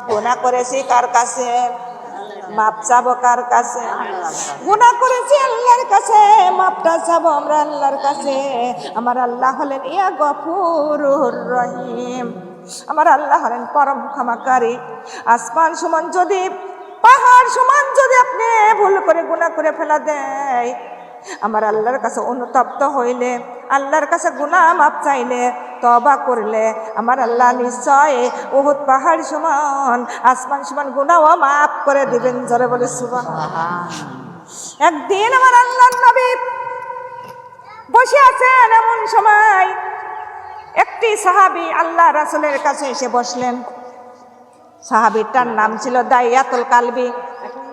গুনাহ করেছি কার কাছে? মাপ চাবো কার কাছে? গুনাহ করেছি আল্লাহর কাছে, মাপটা চাবো আমরা আল্লাহর কাছে। আমার আল্লাহ হলেন ইয়া গফুরুর রহিম। আমার আল্লাহ হলেন পরম ক্ষমাকারী। আসমান সমান যদি, পাহাড় সমান যদি আপনি ভুল করে গুনাহ করে ফেলা দেয়, আমার আল্লাহর কাছে অনুতপ্ত হইলে, আল্লাহর কাছে গুনাহ মাপ চাইলে, তওবা করলে, আমার আল্লাহ নিশ্চয় উহুদ পাহাড় সমান, আসমান সমান গুনাহও মাফ করে দিবেন। জোরে বলে সুবহানাল্লাহ। একদিন আমার আল্লাহর নবী বসে আছেন, এমন সময় একটি সাহাবী আল্লাহ রাসূলের কাছে এসে বসলেন। সাহাবীটার নাম ছিল দাইয়াতুল কালবি।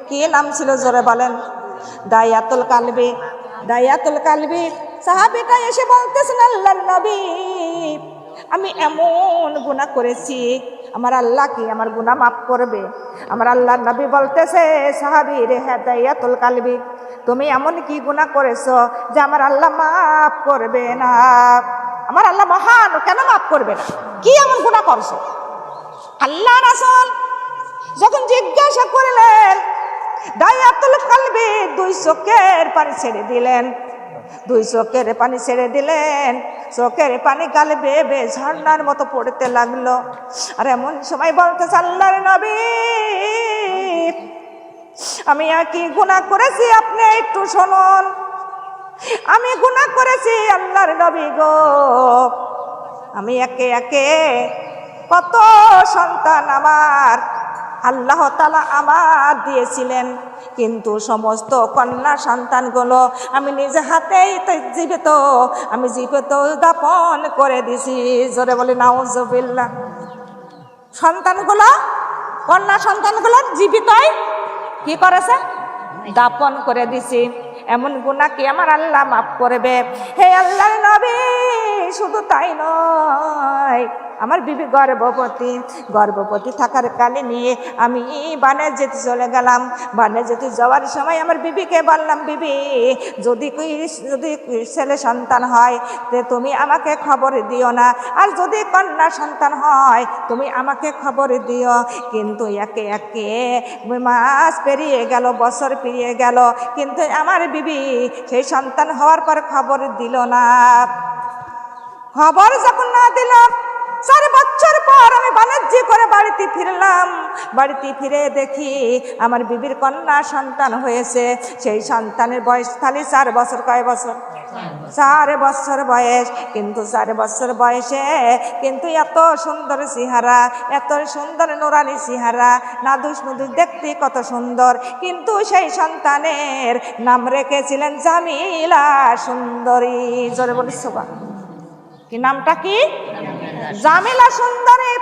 কি নাম ছিল জোরে বলেন? দাইয়াতুল কালবি। দাইয়াতুল কালবি সাহাবীটা এসে বলতেছেন, আল্লাহর নবী, আমি এমন গুনাহ করেছি, আমার আল্লাহ কি আমার গুনাহ মাফ করবে? আমার আল্লাহর নবী বলতেছে, সাহাবী রে, হ্যাঁ দাইয়াতুল কালবি, তুমি এমন কি গুনাহ করেছো যে আমার আল্লাহ মাফ করবে না? আমার আল্লাহ মহান, কেন মাফ করবে না? কি এমন গুনাহ করছো? আল্লাহ রাসূল যখন জিজ্ঞাসা করলেন, দাইয়াতুল কালবি দুই চোখের পানি ছেড়ে দিলেন। দুই চোখের পানি ছেড়ে দিলেন, চোখের পানি গালে বেয়ে বেয়ে ঝর্ণার মতো পড়তে লাগলো। আর এমন সময় বলতেছে, আল্লাহর নবী, আমি কি গুনাহ করেছি আপনি একটু শুনুন। আমি গুনাহ করেছি আল্লাহর নবী গো, আমি একে একে কত সন্তান আমার আল্লাহ তাআলা আমার দিয়েছিলেন, কিন্তু সমস্ত কন্যা সন্তানগুলো আমি নিজে হাতেই জীবিত, আমি জীবিত দাফন করে দিছি। জোরে বলি নাউজুবিল্লাহ। সন্তানগুলো, কন্যা সন্তানগুলো জীবিতই কি করেছে? দাফন করে দিছি। এমন গুনাহ কি আমার আল্লাহ মাফ করবে? হে আল্লাহর নবী, শুধু তাই নয়, আমার বিবি গর্ভবতী, গর্ভবতী থাকার কালে নিয়ে আমি বানে যেতে চলে গেলাম। বানে যেতে যাওয়ার সময় আমার বিবিকে বললাম, বিবি, যদি ছেলে সন্তান হয় তে তুমি আমাকে খবর দিও না, আর যদি কন্যা সন্তান হয় তুমি আমাকে খবর দিও। কিন্তু একে একে মাস পেরিয়ে গেল, বছর পেরিয়ে গেল, কিন্তু আমার বিবি সেই সন্তান হওয়ার পর খবর দিল না। খবর যখন না দিল, 4 বছর পর আমি বাণিজ্য করে বাড়িতে ফিরলাম। বাড়িতে ফিরে দেখি আমার বিবির কন্যা সন্তান হয়েছে। সেই সন্তানের বয়স খালি 4 বছর। কয় বছর? 4 বছর বয়স। কিন্তু 4 বছর বয়সে কিন্তু এত সুন্দর চেহারা, এত সুন্দর নুরানি চেহারা, নাদুস নুদুস, দেখতে কত সুন্দর। কিন্তু সেই সন্তানের নাম রেখেছিলেন জামিলা সুন্দরী। জোরে বলি সুবহানাল্লাহ। কি নামটা? কি? জামিলা সুন্দরী।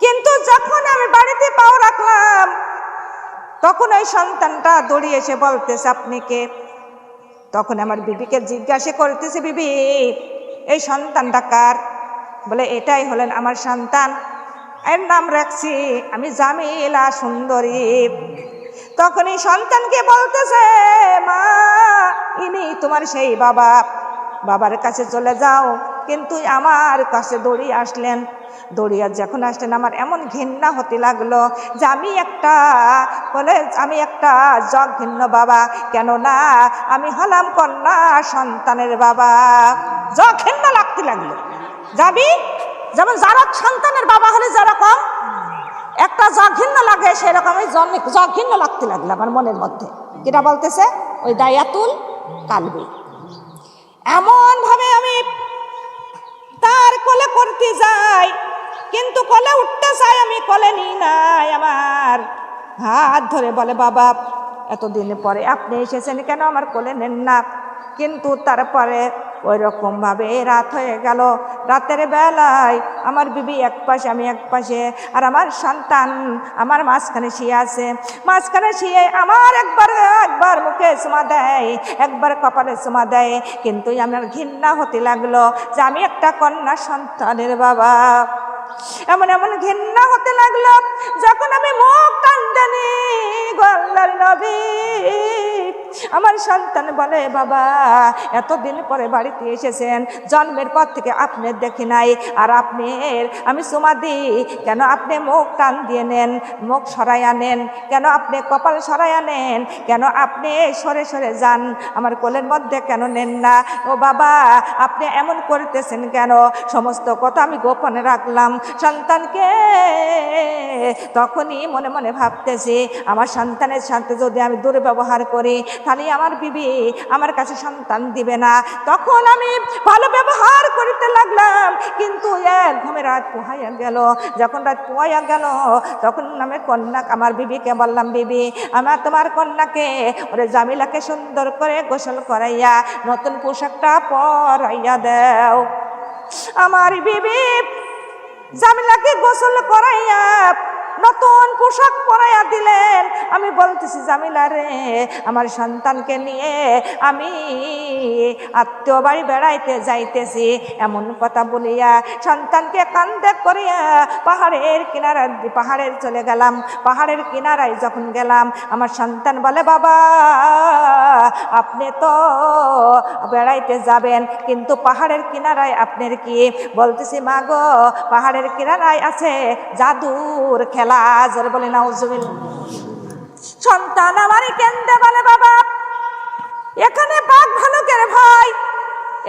কিন্তু যখন আমি বাড়িতে পাও রাখলাম, তখন ওই সন্তানটা দৌড়িয়ে এসে বলতেছে, আপনি কে? তখন আমার বিবিকে জিজ্ঞাসা করতেছে, বিবি, এই সন্তানটা কার? বলে, এটাই হলেন আমার সন্তান, এর নাম রাখছি আমি জামিলা সুন্দরী। তখন এই সন্তানকে বলতেছে, মা, ইনি তোমার সেই বাবা, বাবার কাছে চলে যাও। কিন্তু আমার কাছে দৌড়িয়ে আসলেন। দৌড়িয়ে যখন আসলেন, আমার এমন ঘৃণা হতে লাগলো যে আমি একটা জঘন্য বাবা, কেননা আমি হলাম কন্যা সন্তানের বাবা। জঘন্য লাগতে লাগলো। যেমন যারা সন্তানের বাবা হলে যেরকম একটা জঘন্য লাগে, সেরকমই জঘন্য লাগতে লাগলো আমার মনের মধ্যে। যেটা বলতেছে ওই দাইয়াতুল কালবি। এমন ভাবে আমি তার কোলে করতে যাই, কিন্তু কোলে উঠতে চাই, আমি কোলে নিই নাই। আমার হাত ধরে বলে, বাবা, এতদিন পরে আপনি এসেছেন, কেন আমার কোলে নেন না? কিন্তু তারপরে ওই রকম ভাবে রাত হয়ে গেল। রাতের বেলায় আমার বিবি এক পাশে, আমি এক পাশে, আর আমার সন্তান আমার মাঝখানে শুয়ে আছে। মাঝখানে শুয়ে আমার একবার মুখে চুমা দেয়, একবার কপালে চুমা দেয়। কিন্তু আমার ঘৃণা হতে লাগলো যে আমি একটা কন্যা সন্তানের বাবা। এমন ঘৃণা হতে লাগলো যখন আমি মুখ টানতেনি, আল্লাহর নবী, আমার সন্তান বলে, বাবা এতদিন পরে বাড়িতে এসেছেন, জন্মের পর থেকে আপনি দেখি নাই, আর আপনার আমি চুমা দিই কেন আপনি মুখ টান দিয়ে নেন, মুখ সরাইয়া নেন কেন, আপনি কপাল সরাইয়া নেন কেন, আপনি সরে সরে যান, আমার কোলের মধ্যে কেন নেন না? ও বাবা আপনি এমন করতেছেন কেন? সমস্ত কথা আমি গোপনে রাখলাম সন্তানকে। তখনই মনে মনে ভাবতেছি, আমার সন্তানের সাথে যদি আমি দুর্ব্যবহার করি তাহলে আমার বিবি আমার কাছে সন্তান দিবে না। তখন আমি ভালো ব্যবহার করতে লাগলাম, কিন্তু এক ঘুমে রাত পোহাইয়া গেল। যখন রাত পোহাইয়া গেল তখন আমি কন্যা আমার বিবিকে বললাম, বিবি আমার তোমার কন্যাকে ওরে জামিলাকে সুন্দর করে গোসল করাইয়া নতুন পোশাকটা পরাইয়া দাও। আমার বিবি জামিলাকে গোসল করাইয়া নতুন পোশাক পরাইয়া দিলেন। আমি বলতেছি, জামিলা রে আমার সন্তানকে নিয়ে আমি আত্মীয় বাড়ি বেড়াইতে যাইতেছি, এমন কথা বলিয়া সন্তানকে কান্দে করিয়া পাহাড়ের চলে গেলাম। পাহাড়ের কিনারায় যখন গেলাম আমার সন্তান বলে, বাবা আপনি তো বেড়াইতে যাবেন কিন্তু পাহাড়ের কিনারায় আপনার কি? বলতেছি, মা গো পাহাড়ের কিনারায় আছে জাদুর খেলা। জোরে বলে নাউজুবিল্লাহ। সন্তান আমারই কেন্দে বলে, বাবা এখানে বাঘ ভালুকের ভয়,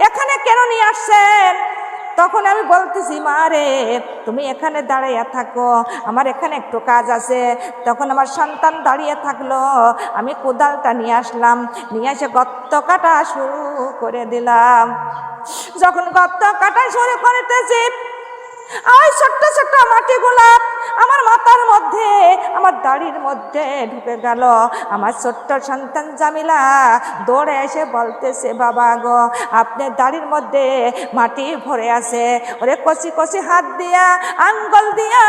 এখানে কেন নিয়ে আসছেন? তখন আমি বলতেছি, মা রে তুমি এখানে দাঁড়িয়ে থাকো, আমার এখানে একটু কাজ আছে। তখন আমার সন্তান দাঁড়িয়ে থাকলো, আমি কোদালটা নিয়ে আসলাম, নিয়ে এসে গর্ত কাটা শুরু করে দিলাম। যখন গর্ত কাটা শুরু করতেছি ওই ছোট্ট ছোট্ট মাটিগুলা আমার মাথার মধ্যে আমার দাড়ির মধ্যে ঢুকে গেল। আমার ছোট্ট সন্তান জামিলা দৌড়ে এসে বলতেছে, বাবা গো আপনার দাড়ির মধ্যে মাটি ভরে আছে। ওরে কচি কচি হাত দিয়া আঙ্গুল দিয়া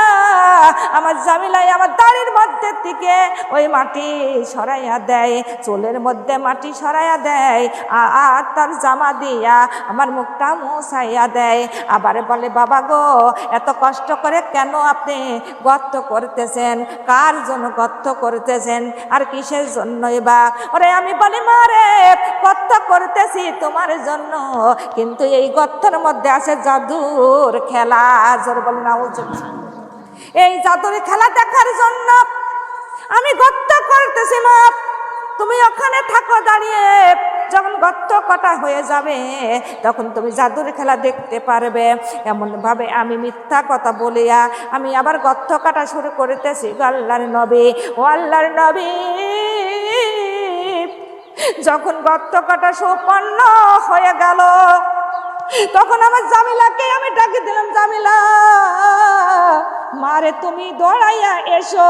আমার জামিলাই আমার দাড়ির মধ্যে থেকে ওই মাটি সরাইয়া দেয়, চুলের মধ্যে মাটি সরাইয়া দেয়, আর তার জামা দিয়া আমার মুখটা মুছাইয়া দেয়। আবার বলে, বাবা গো এত কষ্ট করে কেন আপনি গর্ত করতেছেন? কার জন্য গর্ত করতেছেন আর কিসের জন্যই বা? ওরে আমি বলি, মারে গর্ত করতেছি তোমার জন্য, কিন্তু এই গর্তের মধ্যে আছে জাদুর খেলা। জোরে বলেন নাউজুবিল্লাহ। এই জাদুর খেলা দেখার জন্য আমি গর্ত করতেছি। মা তুমি ওখানে থাকো দাঁড়িয়ে, যখন গর্ত কাটা হয়ে যাবে তখন তুমি জাদুর খেলা দেখতে পারবে। এমনভাবে আমি মিথ্যা কথা বলিয়া আমি আবার গর্ত কাটা শুরু করতেছি। আল্লাহর নবী, ও আল্লাহর নবী, যখন গর্ত কাটা সম্পন্ন হয়ে গেল তখন আমার জামিলাকে আমি ডাকি দিলাম, জামিলা মারে তুমি দৌড়াইয়া এসো।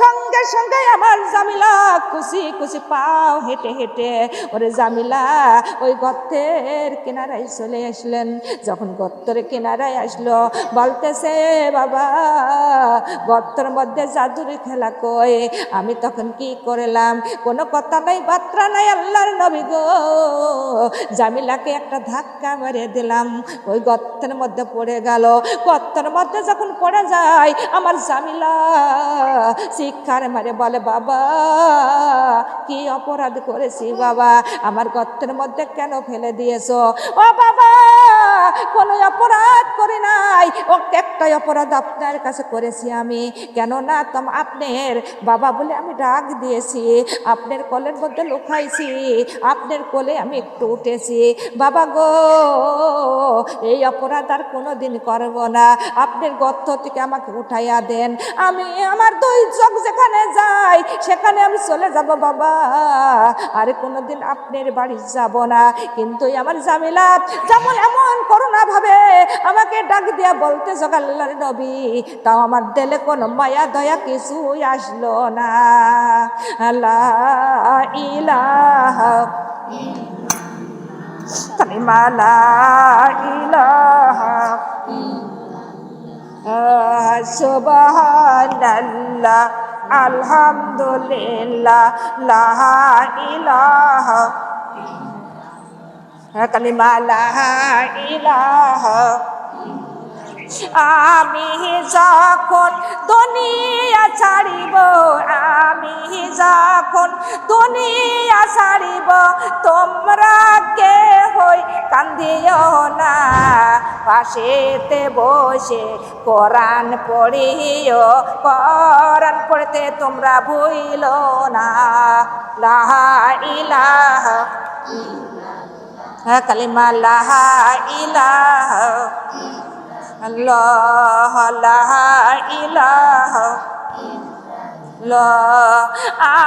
সঙ্গে সঙ্গে আমার জামিলা খুশি খুশি পাও হেঁটে হেঁটে ওরে জামিলা ওই গর্তের কিনারায় চলে আসলেন। যখন গর্তের কিনারায় আসলো বলতেছে, বাবা গর্তের মধ্যে জাদুর খেলা কই? আমি তখন কি করলাম? কোনো কথা নাই বার্তা নাই। আল্লাহর নবী গো, জামিলাকে একটা ধাক্কা মেরে দিলাম, ওই গর্তের মধ্যে পড়ে গেল। গর্তের মধ্যে যখন পড়ে যায় আমার জামিলা শিক্ষার মারে বলে, বাবা কি অপরাধ করেছি বাবা, আমার গর্তের মধ্যে কেন ফেলে দিয়েছো? ও বাবা কোনো অপরাধ করি নাই, ও একটাই অপরাধ আপনার কাছে করেছি আমি, কেননা আপনার বাবা বলে আমি ডাক দিয়েছি, আপনার কোলের মধ্যে লুকাইছি, আপনার কোলে আমি একটু উঠেছি। বাবা গো এই অপরাধ আর কোনো দিন করব না, আপনার গর্ত থেকে আমাকে উঠাইয়া দেন, আমি আমার দুই চোখ যেখানে যাই সেখানে আমি চলে যাব বাবা, আর কোনো দিন আপনার বাড়ি যাব না। কিন্তু আমার জামিলা যেমন এমন করুণা ভাবে আমাকে ডাক দিয়া বলতে আল্লাহর নবী, তাও আমার দিলে কোনো মায়া দয়া কিছুই আসলো না। লা ইলাহা কালিমা লা ইলাহা সুবহানাল্লাহ আলহামদুলিল্লাহ লা ইলাহা কালিমা লা ইলাহা। আমি যখন দুনিয়া ছাড়িব, আমি যখন যখন দুনিয়া ছাড়িব তোমরা কে হই কান্দিও না, পাশেতে বসে কোরআন পড়িও, কোরআন পড়তে তোমরা ভুইল না। লা ইলাহা কালিমা লা ইলাহা আল্লাহ, লা ইলাহা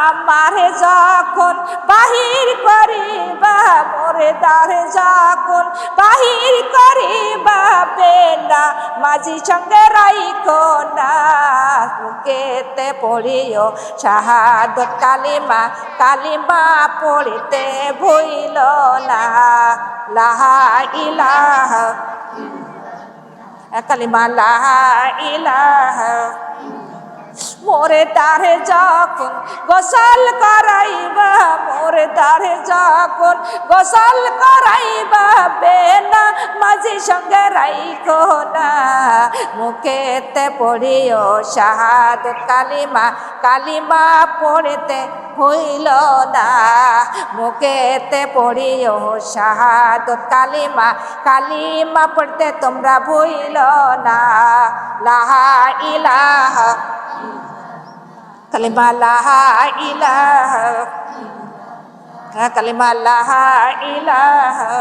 আমার যখন বাহির করিবা মোরে দ্বারে, যখন বাহির করিবা বেনা মাঝি সঙ্গে রাইখো না, মুখেতে পড়িও শাহাদত কালিমা, কালিমা পড়িতে ভুইল না। লা ইলাহা কালিমা লা ইলাহা মোরে দ্বারে যখন গোসল করাইবা, মোরে দ্বারে যখন গোসল করাইবা বেনা মাঝি সঙ্গে রাইখো না, মুখেতে পড়িও শাহাদত কালিমা, কালিমা পড়িতে ভুইল না, মুখেতে পড়িও শাহাদত কালিমা, কালিমা পড়তে তোমরা ভুইল না। লা ইলাহা কালিমা লা ইলাহা কালিমা লা ইলাহা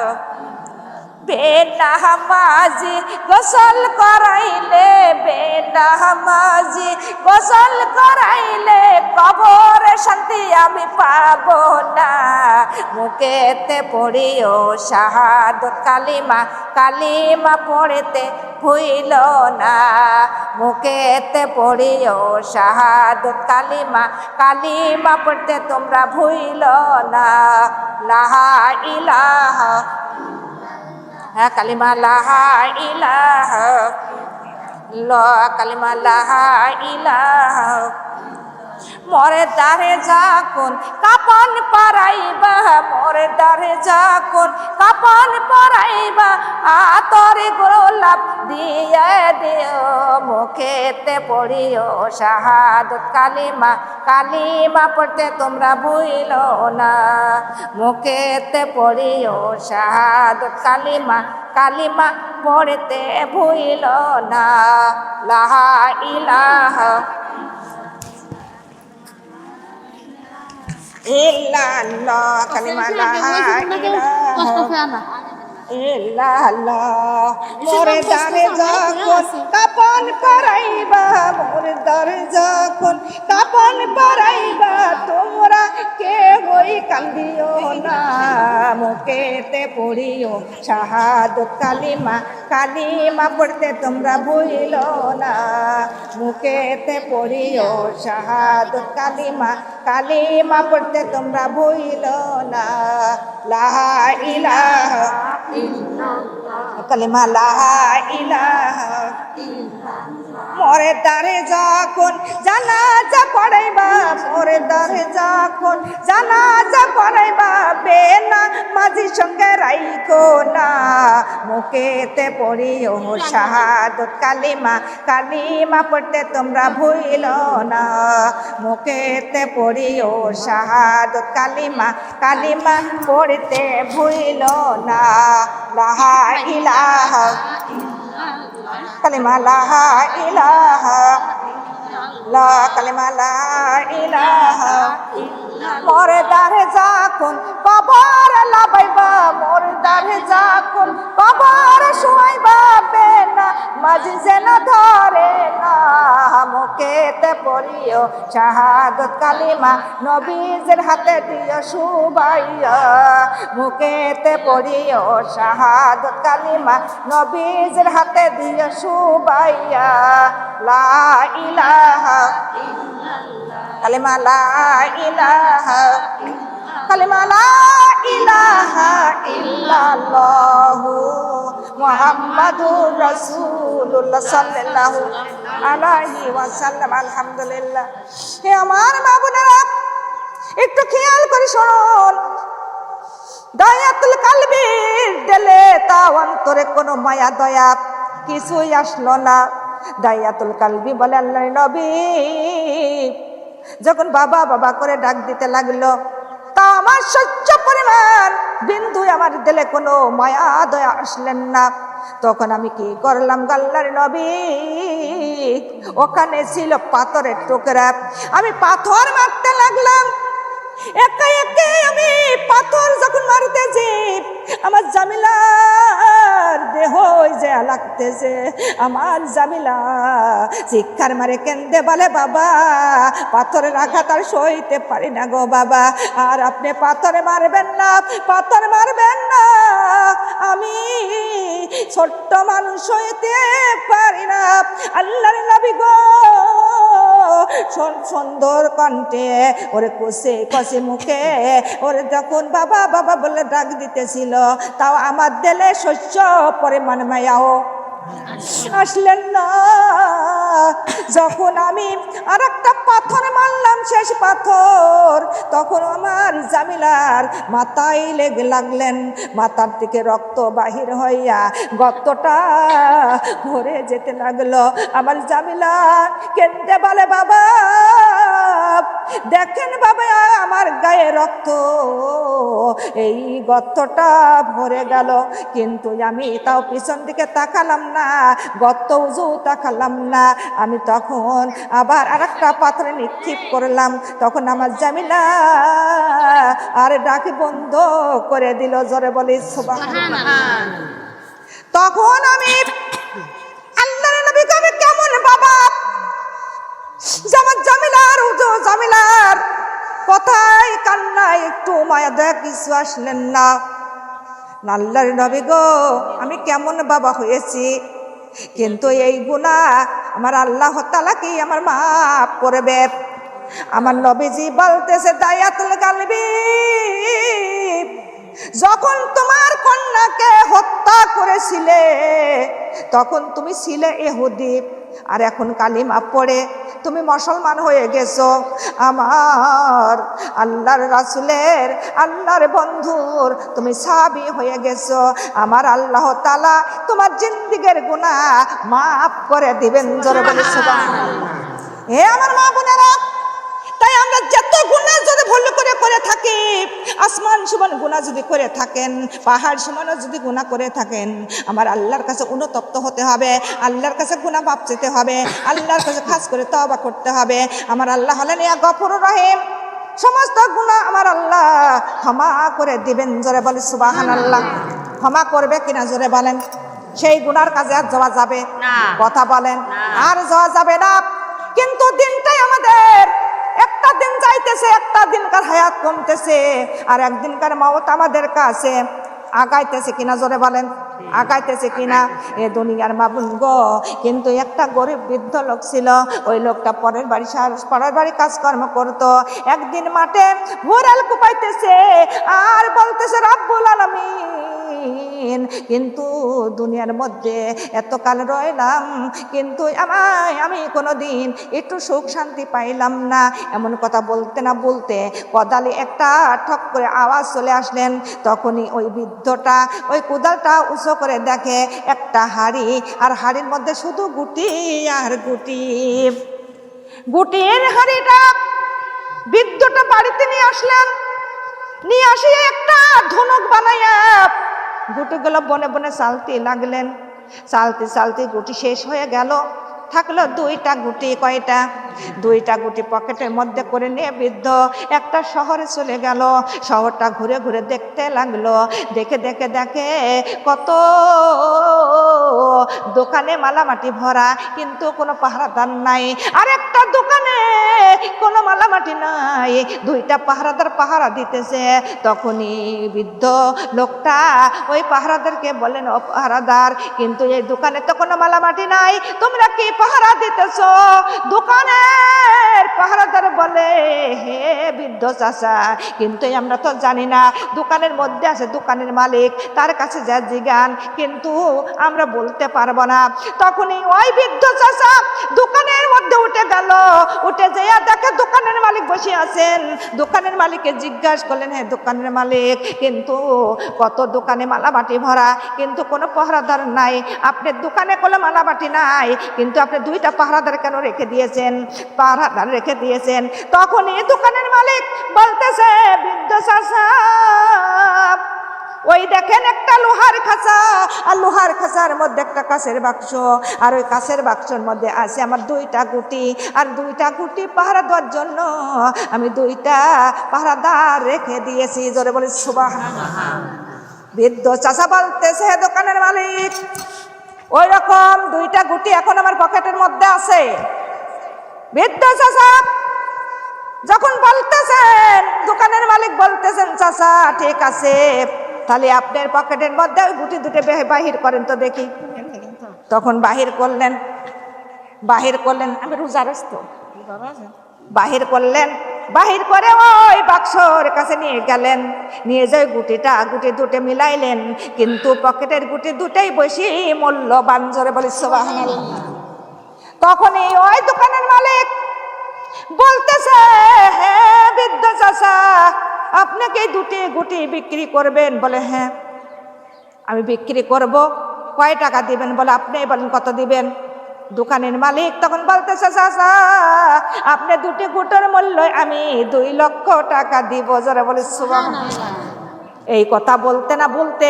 বেনামাজি গোসল করাইলে, বেনামাজি গোসল করাইলে কবরে শান্তি আমি পাব না, মুখেতে পড়িও শাহাদত কালিমা, কালিমা পড়তে ভুইল না, মুখেতে পড়িও শাহাদত কালিমা, কালিমা পড়তে তোমরা ভুইল না। লা ইলাহা কালিমা লা ইলাহা কালিমা লা ইলাহা মোরে দ্বারে যখন কাপন পরাইবা, মোরে দ্বারে যখন কাপন পরাইবা আতরে গোলাপ দিয়ে দিও, মুখেতে পড়িও শাহাদত কালিমা, কালিমা পড়তে তোমরা ভুইল না, মুখেতে পড়িও শাহাদত কালিমা, কালিমা পড়তে ভুইল না। লা ইলাহা ইল্লাল্লাহ কালিমা লা ইলাহা ইল্লাল্লাহ মোরে দ্বারে যখন কাপন পরাইবা, মোরে দ্বারে যখন কাপন পরাইবা তোমরা কে হই কান্দিও না, মুখেতে পড়িও শাহাদত কালিমা, কালিমা পড়তে তোমরা ভুইল না, মুখেতে পড়িও শাহাদত কালিমা, কালিমা পড়তে তোমরা ভুইল না। লা ইলাহা কালিমা লা ইলাহা মোরে দ্বারে যখন জানাজা পড়াইবা, মোরে দ্বারে যখন জানাজা পড়াইবা বেনা মাঝি সঙ্গে রাইখো না, মুখেতে পড়িও শাহাদত কালিমা, কালিমা পড়তে তোমরা ভুইল না, মুখেতে পড়িও শাহাদত কালিমা, কালিমা পড়তে ভুইল না। লা ইলাহা কালিমা লা ইলাহা কালিমা লা ইলাহা মোরে দ্বারে যখন কবর লাগাইবা, মোরে দ্বারে যখন কবর শুয়াইবা বেনা মাঝি যেন ধরে না, মুখেতে পড়িও শাহাদত কালিমা, নবীজের হাতে দিও শুবাইয়া, মুখেতে পড়িও শাহাদত কালিমা, নবীজের হাতে দিও শুবাইয়া। লা ইলাহা কালিমা লা ইলাহা কালিমা লা ইলাহা ইল্লাল্লাহু মুহাম্মাদুর রাসূলুল্লাহ সাল্লাল্লাহু আলাইহি ওয়াসাল্লাম। আলহামদুলিল্লাহ। হে আমার মা বোনেরা, একটু খেয়াল করে শুনুন, দয়াতুল কালবির দিলে তা অন্তরে কোনো মায়া দয়া কিছুই আসলো না। দয়াতুল কালবি বলে আল্লাহর নবী, যখন বাবা বাবা করে ডাক দিতে লাগলো, তা আমার সহ্য পরিমাণ বিন্দু আমার দিলে কোনো মায়া দয়া আসলেন না। তখন আমি কি করলাম, আল্লাহর নবী ওখানে ছিল পাথরের টুকরা, আমি পাথর মারতে লাগলাম। একে একে আমি পাথর যখন মারতেছি, আমার জামিলার দেহ যে লাগতেছে। আমার জামিলা চিৎকার মারে কেন্দে বলে, বাবা পাথরের আঘাত আর সইতে পারি না গো বাবা, আর আপনি পাথরে মারবেন না, পাথর মারবেন না, আমি ছোট্ট মানুষ হইতে পারি না। আল্লাহর নবী গো সুন্দর কণ্ঠে ওরে কষে কষে মুখে ওরে যখন বাবা বাবা বলে ডাক দিতেছিল, তাও আমার দিলে শস্য পরিমাণ মায়াও আসলেন না। যখন আমি আর একটা পাথর মারলাম, শেষ পাথর, তখন আমার জামিলার মাথায় লেগে লাগলেন, মাথার থেকে রক্ত বাহির হইয়া গর্তটা ভরে যেতে লাগলো। আমার জামিলা কেন্দে বলে, বাবা দেখেন বাবা আমার গায়ে রক্ত, এই গর্তটা ভরে গেল। কিন্তু আমি তাও পিছন দিকে তাকালাম না, গর্ত উজু তাকালাম না। আমি তখন আবার আর একটা পাথরে নিক্ষেপ করলাম। তখন আমার জামিলা আর ডাক বন্ধ করে দিল। জোরে বলি সুবহানাল্লাহ। তখন আমি আল্লাহর নবীকে আমি কেমন বাবা, আমার জামিলার উজু, জামিলার কথায় কান্নায় একটু মায়া দয়া কিছু আসলেন না। আল্লাহর নবী গো আমি কেমন বাবা হয়েছি, কিন্তু এই গুনাহ আমার আল্লাহ তাআলা কি আমার মাফ করবে? আমার নবীজি বলতেছে, দায়াতুল গালবি, যখন তোমার কন্যাকে হত্যা করেছিলে তখন তুমি ছিলে ইহুদি, আর এখন কালিমা পড়ে তুমি মুসলমান হয়ে গেছো। আমার আল্লাহর রাসূলের, আল্লাহর বন্ধুর তুমি সাহাবী হয়ে গেছো। আমার আল্লাহ তাআলা তোমার জিন্দেগীর গুনাহ মাফ করে দিবেন। জোরে বলি সুবহানাল্লাহ। হে আমার মা বোনেরা, তাই আমরা যত গুনাহ যদি ভুল করে করে থাকি, আসমান সমান গুনাহ যদি করে থাকেন, পাহাড় সমানও যদি গুনাহ করে থাকেন, আমার আল্লাহর কাছে অনুতপ্ত হতে হবে, আল্লাহর কাছে গুনাহ মাপ চেতে হবে, আল্লাহর কাছে খাস করে তওবা করতে হবে। আমার আল্লাহ হলেন ইয়া গফুরুর রহিম, সমস্ত গুনাহ আমার আল্লাহ ক্ষমা করে দিবেন। জোরে বলি সুবহানাল্লাহ। ক্ষমা করবে কিনা জোরে বলেন। সেই গুনার কাজে আর যাওয়া যাবে না, কথা বলেন, আর যাওয়া যাবে না। কিন্তু দিনটাই আমাদের, একটা দিন যাইতেছে, একটা দিনকার হায়াত কমতেছে, আর একদিনকার মওত আমাদের কাছে আগাইতেছে কিনা জোরে বলেন, আগাইতেছে কিনা। এ দুনিয়ার মাবুন গো, কিন্তু একটা গরিব বৃদ্ধ লোক ছিল, ওই লোকটা পরের বাড়ি কাজকর্ম করতো। একদিন মাঠে ভোরাল কুপাইতেছে আর বলতেছে রব্বুল আলামিন, কিন্তু দুনিয়ার মধ্যে এতকাল রইলাম, কিন্তু আমি কোনোদিন একটু সুখ শান্তি পাইলাম না। এমন কথা বলতে না বলতে কোদালে একটা ঠক করে আওয়াজ চলে আসলেন। তখনই ওই বৃদ্ধটা ওই কোদালটা উঁচু করে দেখে একটা হাড়ি, আর হাড়ির মধ্যে শুধু গুটি আর গুটি। গুটির হাড়িটা বৃদ্ধটা বাড়িতে নিয়ে আসলেন, নিয়ে আসিয়ে একটা ধনুক বানাইয়া গুটিগুলো বনে বনে চালতে লাগলেন। চালতে চালতে গুটি শেষ হয়ে গেল, থাকলো দুইটা গুটি। কয়টা? দুইটা গুটি পকেটের মধ্যে করে নিয়ে বৃদ্ধ একটা শহরে চলে গেল। শহরটা ঘুরে ঘুরে দেখতে লাগলো। দেখে দেখে দেখে কত দোকানে মালামাটি ভরা, কিন্তু কোনো পাহারাদার নাই। আর একটা দোকানে কোনো মালামাটি নাই, দুইটা পাহারাদার পাহারা দিতেছে। তখনই বৃদ্ধ লোকটা ওই পাহারাদারকে বলেন, ও পাহারাদার, কিন্তু এই দোকানে তো কোনো মালামাটি নাই, তোমরা কি পাহারা দিতেছ? দোকানের পাহারাদার বলে, হে বৃদ্ধ বৃদ্ধ চাচা, কিন্তু আমরা তো জানি না দোকানের মধ্যে আছে দোকানের মালিক, তার কাছে যা জিগান, কিন্তু আমরা বলতে পারবো না। তখনই ওই বৃদ্ধ চাচা দোকানের মধ্যে উঠে গেল, উঠে যেয়া দেখে দোকানের মালিক বসে আছেন। দোকানের মালিককে জিজ্ঞাসা করলেন, হ্যাঁ দোকানের মালিক, কিন্তু কত দোকানে মালাবাটি ভরা, কিন্তু কোনো পাহারাদার নাই, আপনার দোকানে কোনো মালাবাটি নাই, কিন্তু আপনি দুইটা পাহারাদার কেন রেখে দিয়েছেন, পাহারাদার রেখে দিয়েছেন? তখনই দোকানের মালিক বলতেছে, বৃদ্ধ চাচা ওই দেখেন একটা লোহার খাঁচা, আর লোহার খাঁচার মধ্যে একটা কাঁচের বাক্স, আর ওই কাঁচের বাক্সের মধ্যে আছে আমার দুইটা গুটি, আর দুইটা গুটি পাহারা দেওয়ার জন্য আমি দুইটা পাহারাদার রেখে দিয়েছি। জোরে বলি সুবহানাল্লাহ। বৃদ্ধ চাচা বলতেছে, দোকানের মালিক ওই রকম দুইটা গুটি এখন আমার পকেটের মধ্যে আছে। বৃদ্ধ চাচা যখন বলতেছেন, দোকানের মালিক বলতেছেন, চাচা ঠিক আছে, তাহলে আপনার পকেটের মধ্যে ওই গুটি দুটো বাহির করেন তো দেখি। তখন বাহির করলেন, আমি রোজা রাখতো, বাহির করলেন, বাহির করে ওই বাক্সর কাছে নিয়ে গেলেন, নিয়ে যায় গুটি দুটো মিলাইলেন, কিন্তু পকেটের গুটি দুটাই বেশি মূল্যবান। জোরে বলি সুবহানাল্লাহ। তখনই ওই দোকানের মালিক বলতেছে, হ্যাঁ বৃদ্ধ চাচা আপনাকে এই দুটি গুটি বিক্রি করবেন? বলে হ্যাঁ আমি বিক্রি করব। কয় টাকা দিবেন? বলে আপনি বলেন কত দিবেন। দোকানের মালিক তখন বলতেছে, চাচা আপনি দুটি গুটির মূল্য আমি 2 লক্ষ টাকা দিব। যারা বলে সুবহানাল্লাহ। এই কথা বলতে না বলতে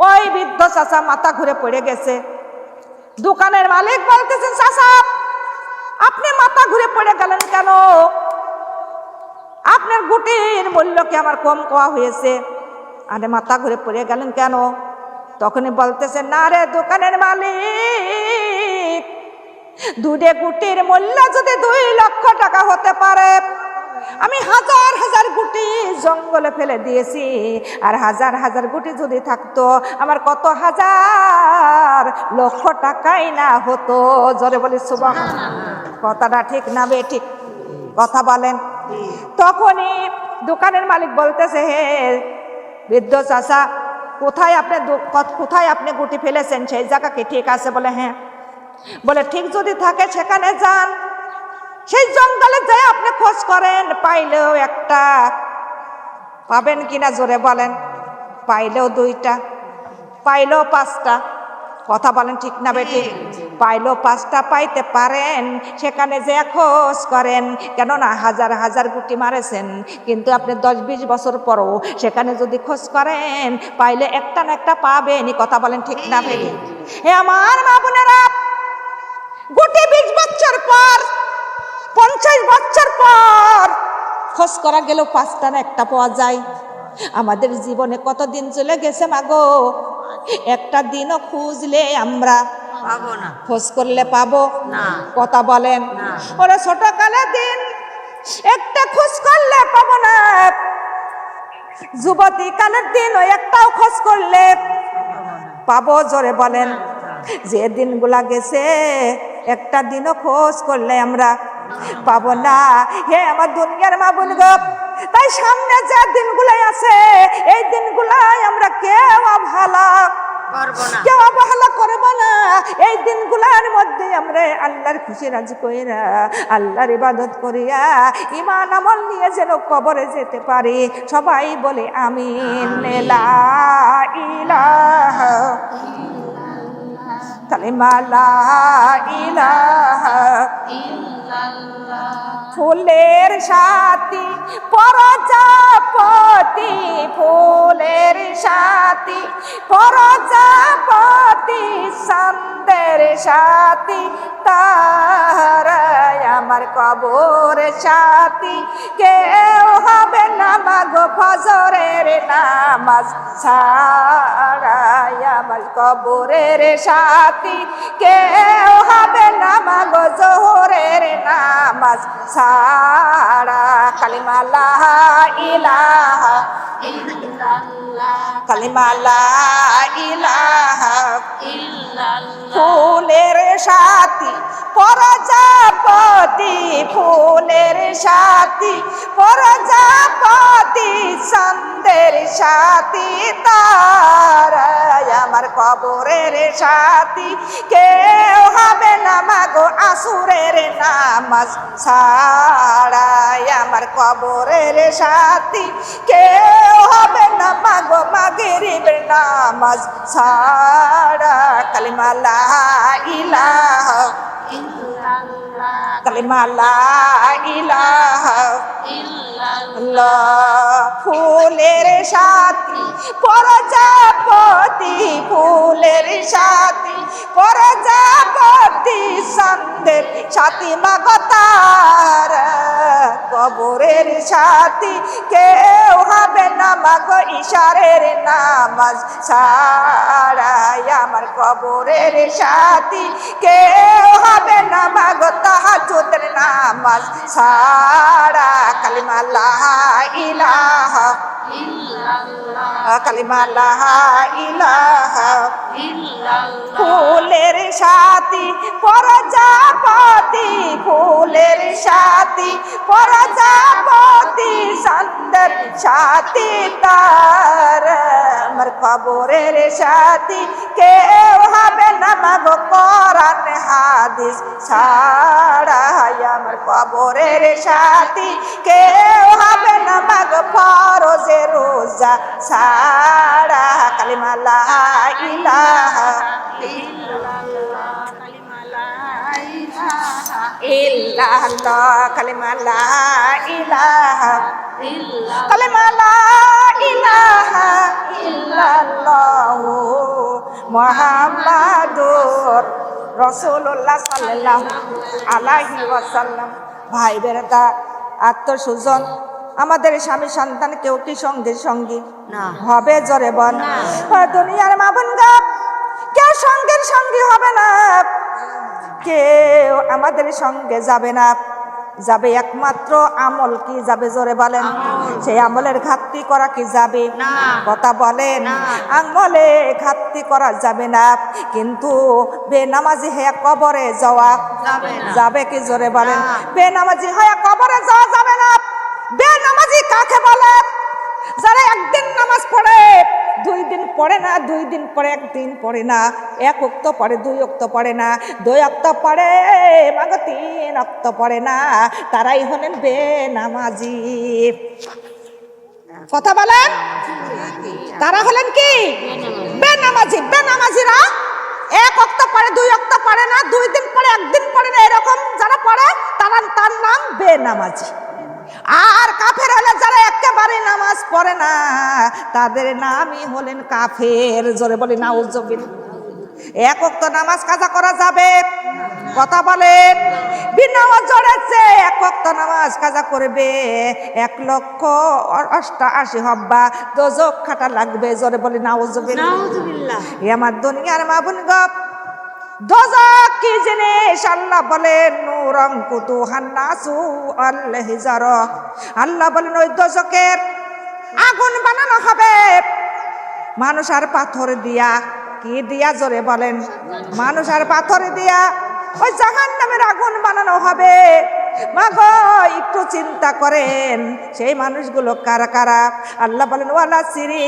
ওই বৃদ্ধ চাচা মাথা ঘুরে পড়ে গেছে। দোকানের মালিক বলতেছেন, চাচা আপনি মাথা ঘুরে পড়ে গেলেন কেন? আপনার গুটির মূল্য কি আমার কম কোয়া হয়েছে? আরে মাথা ঘুরে পড়ে গেলেন কেন? তখনই বলতেছে, না রে দোকানের মালিক, দুধে গুটির মূল্য যদি 2 লক্ষ টাকা হতে পারে, আমি হাজার হাজার গুটি জঙ্গলে ফেলে দিয়েছি, আর হাজার হাজার গুটি যদি থাকতো আমার কত হাজার লক্ষ টাকাই না হতো। জোরে বলি সুবহানাল্লাহ। কথাটা ঠিক না বে ঠিক? কথা বলেন। তখনই দোকানের মালিক বলতেছে, হে বৃদ্ধ চাচা কোথায় আপনি গুটি ফেলেছেন, সেই জায়গা কি ঠিক আছে? বলে হ্যাঁ। বলে ঠিক যদি থাকে সেখানে যান, সেই জঙ্গলে যেয়ে আপনি খোঁজ করেন, পাইলেও একটা পাবেন কিনা জোরে বলেন, পাইলেও 2টা, পাইলেও 5টা। কথা বলেন ঠিক না বেটি? পাইলেও 5টা পাইতে পারেন, সেখানে যে খোঁজ করেন, কেননা হাজার হাজার গুটি মারেছেন, কিন্তু আপনি 10-20 বছর পরও সেখানে যদি খোঁজ করেন, পাইলে একটা না একটা পাবেন। কথা বলেন ঠিক না বেটি? হে আমার মা বোনেরা, গুটি 20 বছর পর, 50 বছর পর খোঁজ করা গেলেও 5টা না একটা পাওয়া যায়। আমাদের জীবনে কতদিন চলে গেছে মাগো, একটা দিনও খুঁজলে আমরা পাবো না, খোঁজ করলে পাবো না। কথা বলেন। ওরা ছোটকালের দিন একটা খোঁজ করলে পাবো না, যুবতী কালের দিন একটাও খোঁজ করলে পাবো। জোরে বলেন। যে দিনগুলা গেছে একটা দিনও খোঁজ করলে আমরা পাবো না। হে আমার দুনিয়ার মা বোন গো, তাই সামনে যে দিনগুলাই আছে, এই দিনগুলাই আমরা কেউ অবহেলা করবো না। এই দিনগুলার মধ্যে আমরা আল্লাহর খুশি রাজি কইরা, আল্লাহর ইবাদত করিয়া, ঈমান আমল নিয়ে যেন কবরে যেতে পারি। সবাই বলে আমিন। লা ইলাহা কালিমা লা ইলাহা ইল্লাল্লাহ। ফুলের সাথী প্রজাপতি, ফুলের সাথী প্রজাপতি, চাঁদের সাথী তারাই আমার কবর সাথী। কেউ হবে না মাগো ফজরের নামাজ ছাড়াই আমার কবরের সাথী। কেউ হবে না মাগো জোহরের নামাজ ছাড়া। কালিমা লা ইলাহা ইল্লাল্লাহ, কালিমা লা ইলাহা ইল্লাল্লাহ। ফুলের সাথী প্রজাপতি, ফুলের সাথী প্রজাপতি চাঁদের সাথী তারা আমার কবরের সাথী কেউ হবে না মাগো আসুরের নামাজ ছাড়া আমার কবরের সাথী কেউ হবে না মাগো মাগরিবের নামাজ ছাড়া কালিমা লা ইলাহা ইল্লাল্লাহ কালিমা লা ইলাহা ইল্লাল্লাহ ফুলের সাথী প্রজাপতি ফুলের সাথী প্রজাপতি চাঁদের সাথী মাগো তারা কবরের সাথী কেউ হবে না মাগো ইশারের নামাজ ছাড়া আমার কবরের সাথী কেউ হবে না মাগো তাহাজ্জুদের নামাজ ছাড়া কালিমা লা ইলাহা ইল্লাল্লাহ কালিমা লা ইলাহা ইল্লাল্লাহ ফুলের সাথী প্রজাপতি ফুলের সাথী প্রজাপতি চাঁদের সাথী তারা আমার কবরের সাথী কেউ হবে না মাগো কোরআন হাদিস ছাড়া আমার কবরের সাথী কেউ হবে না মাগো ফরজে রোজা ছাড়া কালিমা লা ইলাহা ইল্লাল্লাহ কালিমা লা ইলাহা ইল্লাল্লাহ কালিমা লা ইলাহা ইল্লাল্লাহ কালিমা লা ইলাহা ইল্লাল্লাহ মুহাম্মাদুর রাসূলুল্লাহ সাল্লাল্লাহু আলাইহি ওয়াসাল্লাম। ভাই বেরাদা আত্মসুজন আমাদের স্বামী সন্তান কেউ কি সঙ্গের সঙ্গী না হবে জোরে বল দুনিয়ার মা বোনগা কেউ সঙ্গের সঙ্গী হবে না কেউ আমাদের সঙ্গে যাবে না যাবে একমাত্র আমল কি যাবে জোরে বলেন সেই আমলের ঘাটতি করা কি যাবে না কথা বলেন আমলে ঘাটতি করা যাবে না কিন্তু বেনামাজি হয়ে কবরে যাওয়া যাবে কি জোরে বলেন বেনামাজি হয়ে কবরে যাওয়া যাবে না বেনামাজি কাকে বলে যারা একদিন নামাজ পড়ে 2 দিন পড়ে না 2 দিন পরে 1 দিন পড়ে না 1 ওয়াক্ত পড়ে 2 ওয়াক্ত পড়ে না 2 ওয়াক্ত পড়ে মাগো 3 ওয়াক্ত পড়ে না তারাই হলেন বেনামাজি কথা বলেন তারা হলেন কি বেনামাজি বেনামাজিরা 1 ওয়াক্ত পড়ে 2 ওয়াক্ত পড়ে না 2 দিন পরে 1 দিন পড়ে না এরকম যারা পড়ে তার নাম বেনামাজি আর কাফের হলে যারা একেবারে নামাজ পড়ে না তাদের নামই হলেন কাফের জোরে বলি নাউজুবিল্লাহ 1 ওয়াক্ত নামাজ কাজা করা যাবে কথা বলেন বিনা ওজরেছে 1 ওয়াক্ত নামাজ কাজা করবে 1,88,000 হব্বা দোজক খাটা লাগবে জোরে বলি নাউজুবিল্লাহ আমার দুনিয়ার মা বোন গো দোজক কি জিনিস আল্লাহ বলেন নূরং কুতুহান নাসু আল হিজার আল্লাহ বলেন ওই দোজকের আগুন বানানো হবে মানুষ আর পাথর দিয়া কি দিয়া জোরে বলেন মানুষ আর পাথর দিয়া ওই জাহান্নামের আগুন বানানো হবে মাগো একটু চিন্তা করেন সেই মানুষগুলো কারা কারা আল্লাহ বলেন ওয়ালা সিরি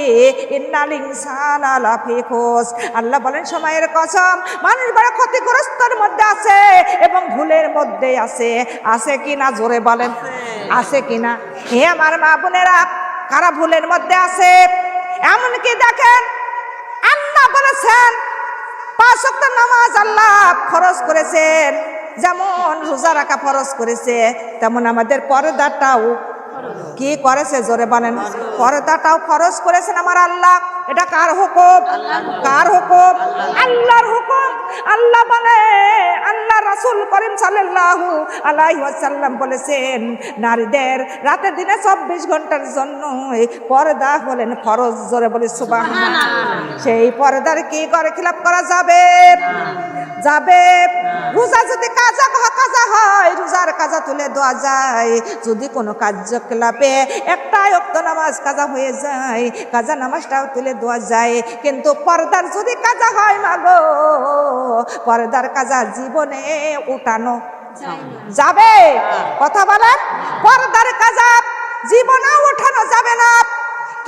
ইন্নাল ইনসানা লাফি খুস আল্লাহ বলেন সময়ের কসম মানুষ বড় ক্ষতিগ্রস্তের মধ্যে আছে এবং ভুলের মধ্যে আছে কিনা জোরে বলেন আছে কিনা হে আমার মা বোনেরা কারা ভুলের মধ্যে আছে এমনকি দেখেন আল্লাহ বলেছেন 5 ওয়াক্ত নামাজ আল্লাহ ফরজ করেছেন যেমন রোজা রাখা ফরজ করেছে তেমন আমাদের পর্দাটাও কি করেছে জোরে বলেন পর্দাটাও ফরজ করেছেন আমার আল্লাহ এটা কার হুকুম কার হুকুম আল্লাহর হুকুম আল্লাহ বলে আল্লাহ রাসূল করিম সাল্লাল্লাহু আলাইহি ওয়াসাল্লাম বলেছেন নারীদের রাতে দিনে 24 ঘন্টার জন্য পর্দা হলেন ফরজ জোরে বলি সুবহানাল্লাহ সেই পর্দার কি করে খিলাফ করা যাবে যাবে রোজা যদি কাজা হয় রোজার কাজা তুলে দেওয়া যায় যদি কোনো কার্যকলাপে একটা ওয়াক্ত নামাজ কাজা হয়ে যায় কাজা নামাজটাও তুলে দেওয়া যায় কিন্তু পর্দার যদি কাজা হয় মাগো পর্দার কাজা জীবনে উঠানো যাবে? কথা বলেন। পর্দার কাজাব জীবনে ওঠানো যাবে না,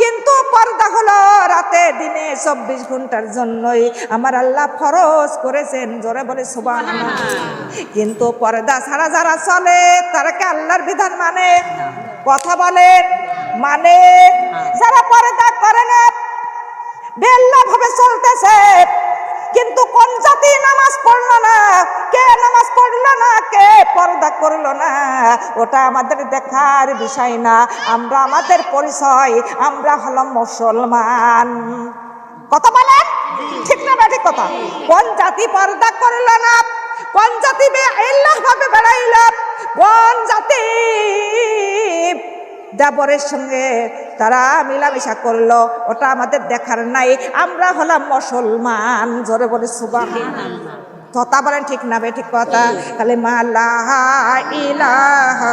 কিন্তু পর্দা হলো রাতে দিনে 24 ঘন্টার জন্যই আমার আল্লাহ ফরজ করেছেন। জোরে বলে সুবহানাল্লাহ। কিন্তু পর্দা ছাড়া যারা চলে তারা কি আল্লাহর বিধান মানে? কথা বলেন, মানে? যারা পর্দা করে না বেল্লা ভাবে চলতেছে, কিন্তু কোন জাতি নামাজ পড়লো না, কে নামাজ পড়লো না, কে পর্দা করলো না, ওটা আমাদের দেখার বিষয় না। আমরা আমাদের পরিচয়, আমরা হলাম মুসলমান। কথা বলেন, ঠিক না ঠিক কথা? কোন জাতি পর্দা করলো না, কোন জাতি বেআল্লাহ ভাবে বেড়াইল, কোন জাতি দেবরের সঙ্গে তারা মিলামেশা করলো, ওটা আমাদের দেখার নাই। আমরা হলাম মুসলমান। জোরে বলে সুবহানাল্লাহ। কথা বলেন, ঠিক না ঠিক কথা? কালিমা লা ইলাহা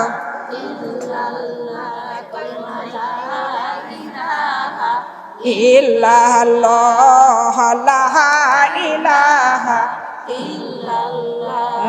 ইল্লাল্লাহ, লা ইলাহা ইল্লাল্লাহ,